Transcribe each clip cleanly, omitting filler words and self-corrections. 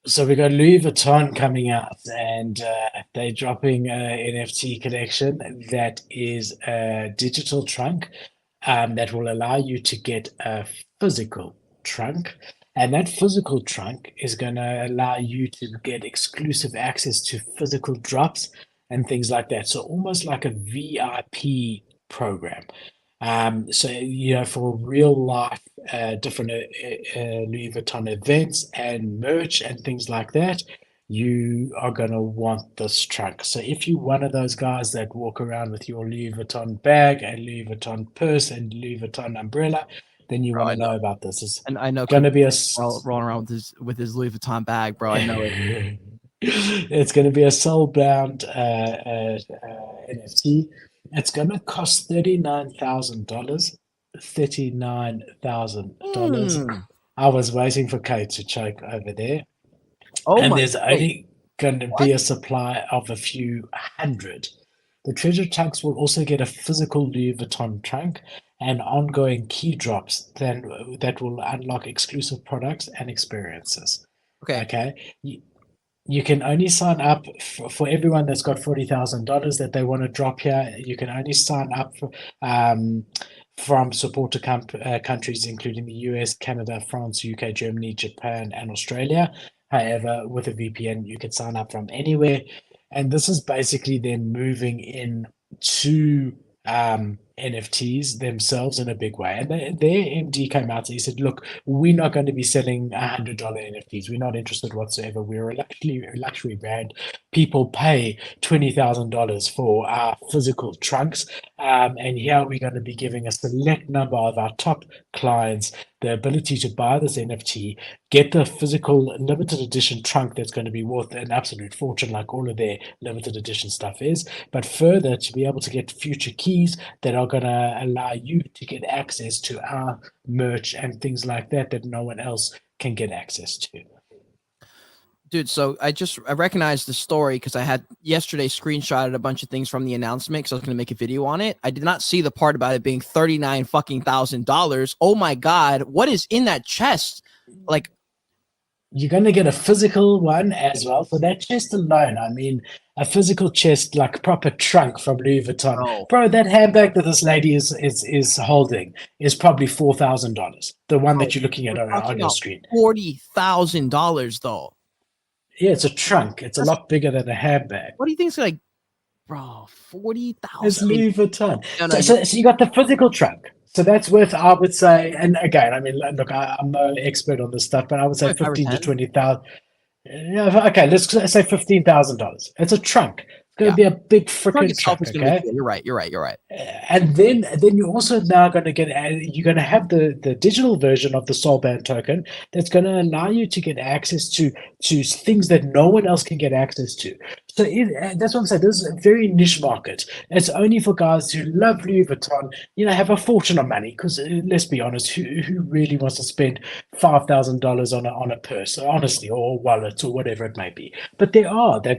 So we got Louis Vuitton coming out, and they're dropping an NFT collection that is a digital trunk that will allow you to get a physical trunk. And that physical trunk is going to allow you to get exclusive access to physical drops and things like that. So almost like a VIP program. So, for real life, different Louis Vuitton events and merch and things like that, you are going to want this trunk. So if you're one of those guys that walk around with your Louis Vuitton bag and Louis Vuitton purse and Louis Vuitton umbrella, then you Bro, want I to know know. about this. It's And I know going Cookie to be a rolling around with his Louis Vuitton bag, bro. I know it. it's going to be a soul-bound NFT. It's going to cost $39,000. $39,000. Hmm. I was waiting for Kate to choke over there, Oh and my, there's wait, only going to what? be a supply of a few hundred. The treasure trunks will also get a physical Louis Vuitton trunk and ongoing key drops that will unlock exclusive products and experiences. Okay. Okay, you can only sign up for everyone that's got $40,000 that they want to drop here. You can only sign up from supporter countries, including the US, Canada, France, UK, Germany, Japan, and Australia. However, with a VPN, you can sign up from anywhere. And this is basically then moving in to NFTs themselves in a big way. And their MD came out and he said, look, we're not going to be selling $100 NFTs. We're not interested whatsoever. We're a luxury brand. People pay $20,000 for our physical trunks. And here we're going to be giving a select number of our top clients the ability to buy this NFT, get the physical limited edition trunk that's going to be worth an absolute fortune, like all of their limited edition stuff is. But further, to be able to get future keys that are going to allow you to get access to our merch and things like that that no one else can get access to. Dude, so I recognized the story because I had yesterday screenshotted a bunch of things from the announcement because I was going to make a video on it. I did not see the part about it being 39 fucking $1,000. Oh my god, what is in that chest? Like, You're going to get a physical one as well. For that chest alone, I mean, a physical chest, like proper trunk from Louis Vuitton. bro, Bro, that handbag that this lady is holding is probably $4,000. The one bro, that you're looking at we're on talking your about screen. $40,000 though. Yeah, it's a trunk. It's a That's lot bigger than a handbag. what do you think is like, bro? 40,000. It's I mean, Louis Vuitton. no, no, So, you're so, so you got the physical trunk. So that's worth, I would say, and again, I mean, look, I'm no expert on this stuff, but I would say probably five or 15 to 10. 20,000. Yeah, okay, let's say $15,000. It's a trunk. It's going to Yeah, be a big the trunk freaking itself trunk, is going to be okay? cool. You're right. You're right. You're right. And then you're also now going to get you're going to have the digital version of the soul band token that's going to allow you to get access to things that no one else can get access to. So that's what I'm saying. This is a very niche market. It's only for guys who love Louis Vuitton, have a fortune of money. Because let's be honest, who really wants to spend $5,000 on a purse, honestly, or a wallet or whatever it may be? But they've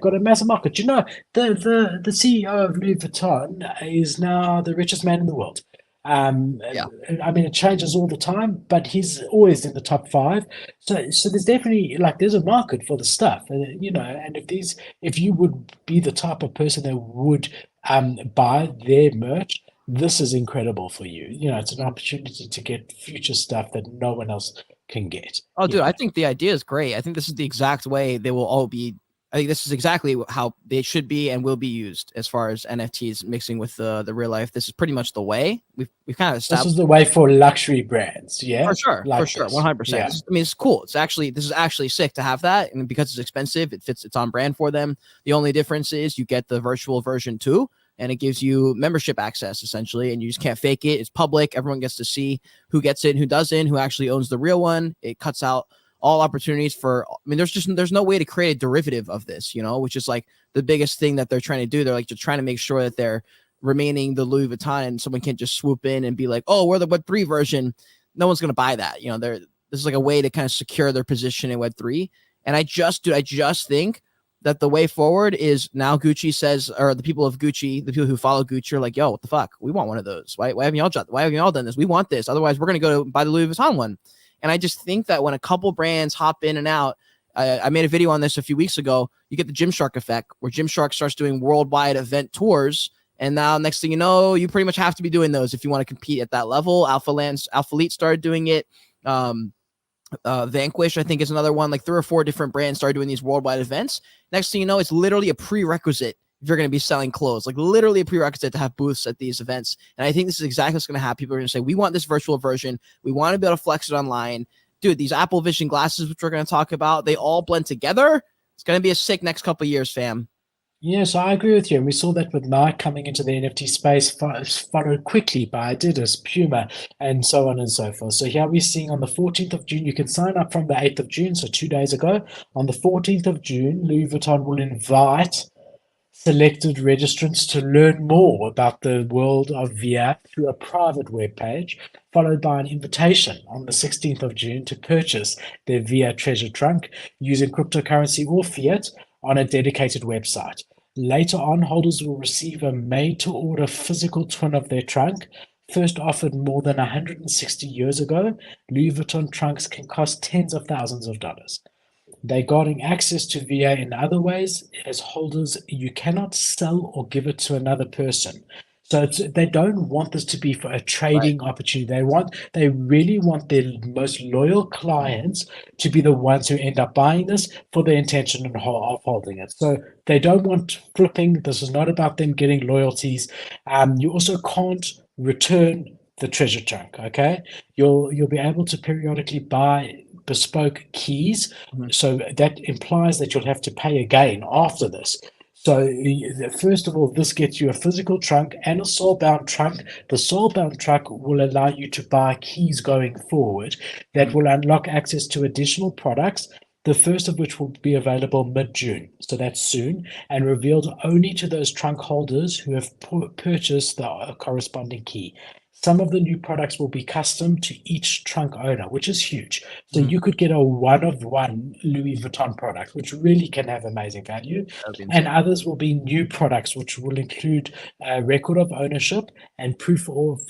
got a massive market. The CEO of Louis Vuitton is now the richest man in the world. Um, Yeah. I mean, it changes all the time, but he's always in the top five. So there's definitely there's a market for the stuff, And if you would be the type of person that would buy their merch, this is incredible for you. It's an opportunity to get future stuff that no one else can get. Oh, You dude, I know. think the idea is great. I think this is the exact way they will all be. I think this is exactly how they should be and will be used as far as NFTs mixing with the real life. This is pretty much the way we've kind of This is established the way for luxury brands, yeah, for like sure, this, 100%. yeah. This is, I mean, it's cool. This is actually sick to have that, and because it's expensive, it's on brand for them. The only difference is you get the virtual version too, and it gives you membership access essentially, and you just can't fake it. It's public. Everyone gets to see who gets it and who doesn't, who actually owns the real one. It cuts out all opportunities for. I mean, there's no way to create a derivative of this, which is like the biggest thing that they're trying to do. They're like just trying to make sure that they're remaining the Louis Vuitton, and someone can't just swoop in and be like, "Oh, we're the Web3 version." No one's going to buy that. This is like a way to kind of secure their position in Web3. And I just think that the way forward is now Gucci says, or the people of Gucci, the people who follow Gucci are like, yo, what the fuck? We want one of those. Why haven't y'all done this? We want this. Otherwise, we're going to go buy the Louis Vuitton one. And I just think that when a couple brands hop in and out, I made a video on this a few weeks ago. You get the Gymshark effect, where Gymshark starts doing worldwide event tours. And now, next thing you know, you pretty much have to be doing those if you want to compete at that level. Alpha Elite started doing it. Vanquish, I think, is another one. Like 3 or 4 different brands started doing these worldwide events. Next thing you know, it's literally a prerequisite if you're going to be selling clothes, like literally a prerequisite to have booths at these events. And I think this is exactly what's going to happen. People are going to say, we want this virtual version. We want to be able to flex it online. Dude, these Apple Vision glasses, which we're going to talk about, they all blend together. It's going to be a sick next couple of years, fam. Yes, I agree with you. And we saw that with Nike coming into the NFT space, followed quickly by Adidas, Puma, and so on and so forth. So here we're seeing on the 14th of June, you can sign up from the 8th of June, so 2 days ago. On the 14th of June, Louis Vuitton will invite selected registrants to learn more about the world of VR through a private webpage, followed by an invitation on the 16th of June to purchase their VR treasure trunk using cryptocurrency or fiat on a dedicated website. Later on, holders will receive a made-to-order physical twin of their trunk. First offered more than 160 years ago, Louis Vuitton trunks can cost tens of thousands of dollars. They're getting access to VA in other ways. As holders, you cannot sell or give it to another person. So they don't want this to be for a Right. trading opportunity. They really want their most loyal clients to be the ones who end up buying this for the intention of holding it. So they don't want flipping. This is not about them getting loyalties. You also can't return the treasure trunk. Okay, you'll be able to periodically buy bespoke keys. Mhm. So that implies that you'll have to pay again after this. So first of all, this gets you a physical trunk and a soul-bound trunk. The soul-bound trunk will allow you to buy keys going forward that Mhm. will unlock access to additional products, the first of which will be available mid-June. So that's soon, and revealed only to those trunk holders who have purchased the corresponding key. Some of the new products will be custom to each trunk owner, which is huge. So Mhm. you could get a one-of-one Louis Vuitton product, which really can have amazing value. That would be And insane. others will be new products, which will include a record of ownership and proof of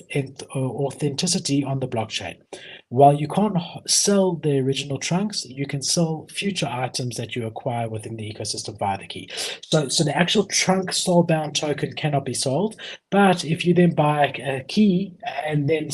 authenticity on the blockchain. While you can't sell the original trunks, you can sell future items that you acquire within the ecosystem via the key. So the actual trunk soul-bound token cannot be sold, but if you then buy a key and then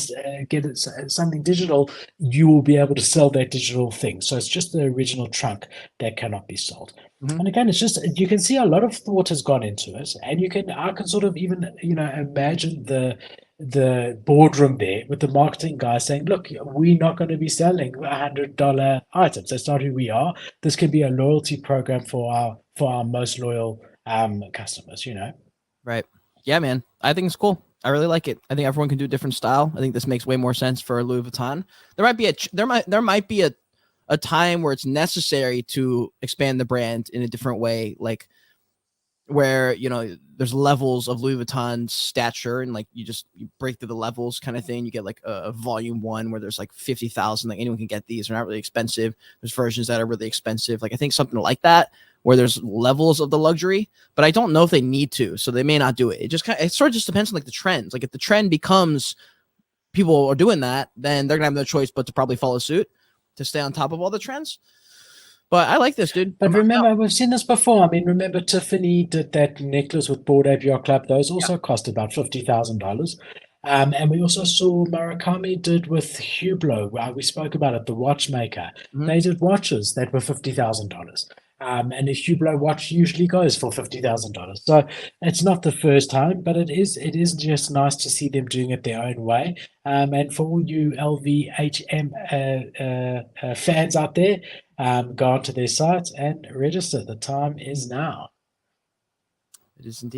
get something digital, you will be able to sell that digital thing. So it's just the original trunk that cannot be sold. Mhm. And again, it's just you can see a lot of thought has gone into it, and I can sort of even imagine the boardroom there with the marketing guy saying, "Look, we're not going to be selling $100 items. That's not who we are. This can be a loyalty program for our most loyal customers." Right. Yeah, man. I think it's cool. I really like it. I think everyone can do a different style. I think this makes way more sense for Louis Vuitton. There might be a time where it's necessary to expand the brand in a different way, like where there's levels of Louis Vuitton's stature, and like you break through the levels kind of thing. You get like a volume 1 where there's like 50,000. Like anyone can get these. They're not really expensive. There's versions that are really expensive. Like I think something like that where there's levels of the luxury, but I don't know if they need to, so they may not do it. It sort of just depends on like the trends. Like if the trend becomes people are doing that, then they're gonna have no choice but to probably follow suit to stay on top of all the trends. But I like this, dude. But remember, we've seen this before. I mean, remember Tiffany did that necklace with Bored Ape Yacht Club. Those Yeah. also cost about $50,000. And we also saw Murakami did with Hublot. We spoke about it, the watchmaker. Mhm. They did watches that were $50,000. And a Hublot watch usually goes for $50,000. So it's not the first time, but it is just nice to see them doing it their own way. And for all you LVHM fans out there, go onto their site and register. The time is now. It is indeed.